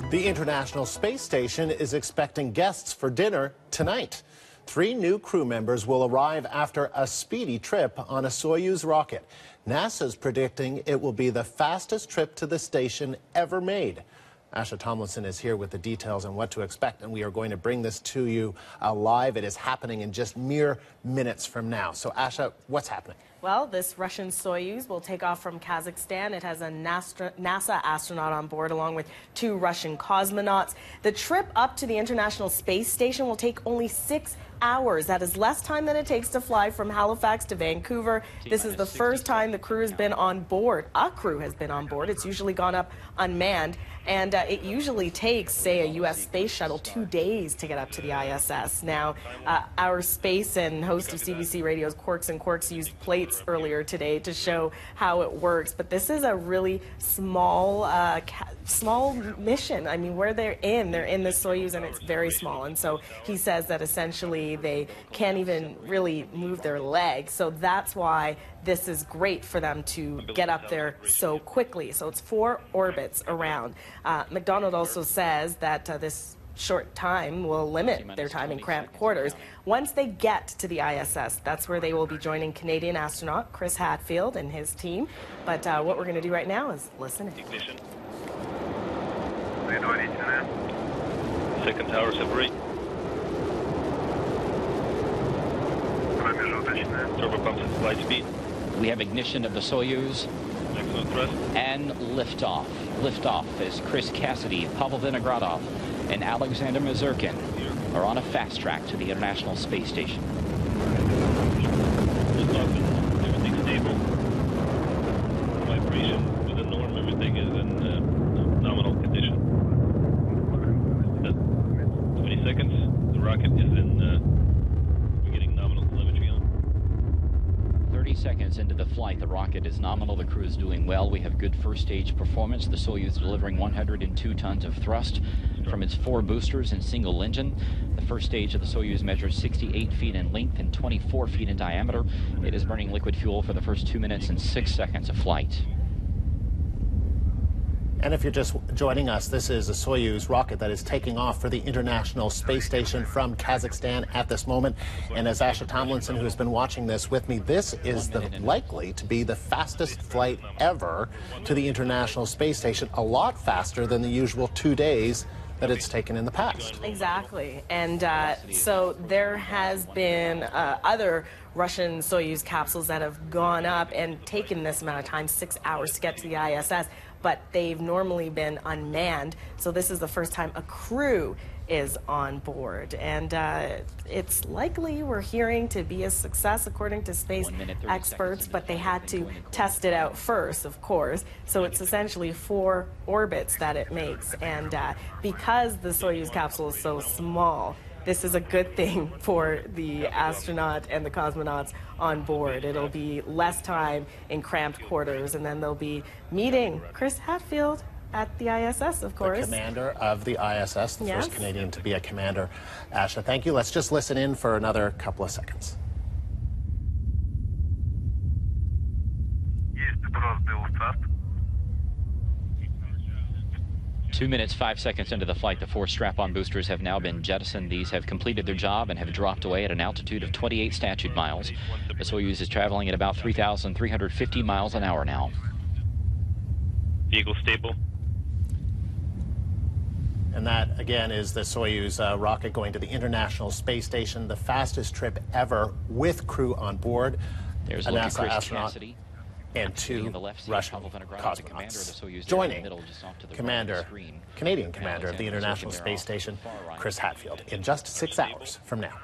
The International Space Station is expecting guests for dinner tonight. 3 new crew members will arrive after a speedy trip on a Soyuz rocket. NASA's predicting it will be the fastest trip to the station ever made. Asha Tomlinson is here with the details on what to expect, and we are going to bring this to you live. It is happening in just mere minutes from now. So, Asha, what's happening? Well, this Russian Soyuz will take off from Kazakhstan. It has a NASA astronaut on board along with 2 Russian cosmonauts. The trip up to the International Space Station will take only 6 hours. That is less time than it takes to fly from Halifax to Vancouver. This is the first time the crew has been on board. A crew has been on board. It's usually gone up unmanned. And it usually takes, say, a U.S. space shuttle 2 days to get up to the ISS. Now, our space and host of CBC Radio's Quarks and Quirks used plates earlier today to show how it works. But this is a really small mission. I mean, where they're in the Soyuz, and it's very small. And so he says that essentially they can't even really move their legs. So that's why this is great for them to get up there so quickly. So it's 4 orbits around. McDonald also says that this short time will limit their time in cramped quarters. Once they get to the ISS, that's where they will be joining Canadian astronaut Chris Hadfield and his team. But what we're going to do right now is listen in. Ignition. Second tower separate. Turbo pumps at flight speed. We have ignition of the Soyuz. Excellent thrust. And liftoff. Liftoff as Chris Cassidy, Pavel Vinogradov, and Alexander Mazurkin are on a fast track to the International Space Station. Liftoff and everything's stable. Vibration with the norm, everything is in nominal condition. 20 seconds. The rocket is in we're getting nominal telemetry on. 30 seconds into the flight, the rocket is nominal. The crew is doing well. We have good first stage performance. The Soyuz delivering 102 tons of thrust from its 4 boosters and single engine. The first stage of the Soyuz measures 68 feet in length and 24 feet in diameter. It is burning liquid fuel for the first 2 minutes and 6 seconds of flight. And if you're just joining us, this is a Soyuz rocket that is taking off for the International Space Station from Kazakhstan at this moment. And as Asha Tomlinson, who has been watching this with me, this is likely to be the fastest flight ever to the International Space Station, a lot faster than the usual 2 days that it's taken in the past. Exactly. And so there has been other Russian Soyuz capsules that have gone up and taken this amount of time, 6 hours to get to the ISS, but they've normally been unmanned. So this is the first time a crew is on board. And it's likely, we're hearing, to be a success according to space experts, but they had to test it out first, of course. So it's essentially 4 orbits that it makes. And because the Soyuz capsule is so small, this is a good thing for the astronaut and the cosmonauts on board. It'll be less time in cramped quarters, and then they'll be meeting Chris Hadfield at the ISS, of course. The commander of the ISS, the first Canadian to be a commander. Asha, thank you. Let's just listen in for another couple of seconds. 2 minutes, 5 seconds into the flight, the 4 strap-on boosters have now been jettisoned. These have completed their job and have dropped away at an altitude of 28 statute miles. The Soyuz is traveling at about 3,350 miles an hour now. Vehicle stable. And that, again, is the Soyuz rocket going to the International Space Station, the fastest trip ever with crew on board. There's a NASA Chris astronaut Cassidy. And 2 Russian cosmonauts. Joining Canadian commander of the International Space Station, Chris Hadfield, in just 6 hours from now.